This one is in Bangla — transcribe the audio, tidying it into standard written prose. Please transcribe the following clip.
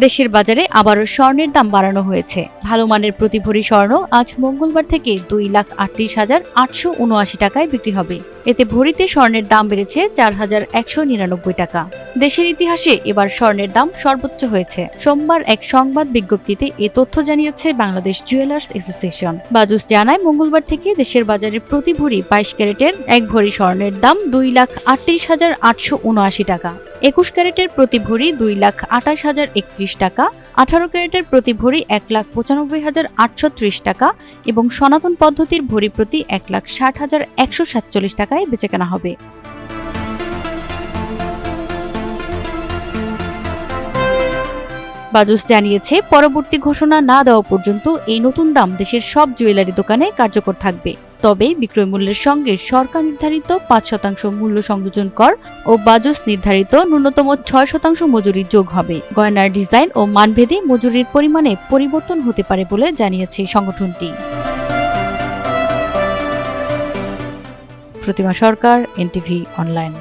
দেশের বাজারে আবারও স্বর্ণের দাম বাড়ানো হয়েছে। ভালো মানের প্রতি ভরি স্বর্ণ আজ মঙ্গলবার থেকে 2,38,879 টাকায় বিক্রি হবে। এতে ভরিতে স্বর্ণের দাম বেড়েছে 4,199 টাকা। দেশের ইতিহাসে এবার স্বর্ণের দাম সর্বোচ্চ হয়েছে। সোমবার এক সংবাদ বিজ্ঞপ্তিতে এ তথ্য জানিয়েছে বাংলাদেশ জুয়েলার্স অ্যাসোসিয়েশন। বাজুস জানায়, মঙ্গলবার থেকে দেশের বাজারে প্রতি ভরি 22 ক্যারেটের এক ভরি স্বর্ণের দাম 2,38,879 টাকা। 21 ক্যারেটের প্রতি ভরি 2,28,031 টাকা, 18 ক্যারেটের প্রতি ভরি 1,95,830 টাকা এবং সনাতন পদ্ধতির ভরি প্রতি 1,60,147 টাকায় বেচাকেনা হবে। বাজুস জানিয়েছে, পরবর্তী ঘোষণা না দেওয়া পর্যন্ত এই নতুন দাম দেশের সব জুয়েলারি দোকানে কার্যকর থাকবে। তবে বিক্রয় মূল্যের সঙ্গে সরকার নির্ধারিত 5% মূল্য সংযোজন কর ও বাজুস নির্ধারিত ন্যূনতম 6% মজুরি যোগ হবে। গয়নার ডিজাইন ও মানভেদে মজুরির পরিমাণে পরিবর্তন হতে পারে বলে জানিয়েছে সংগঠনটি। প্রতিমা সরকার, এনটিভি অনলাইন।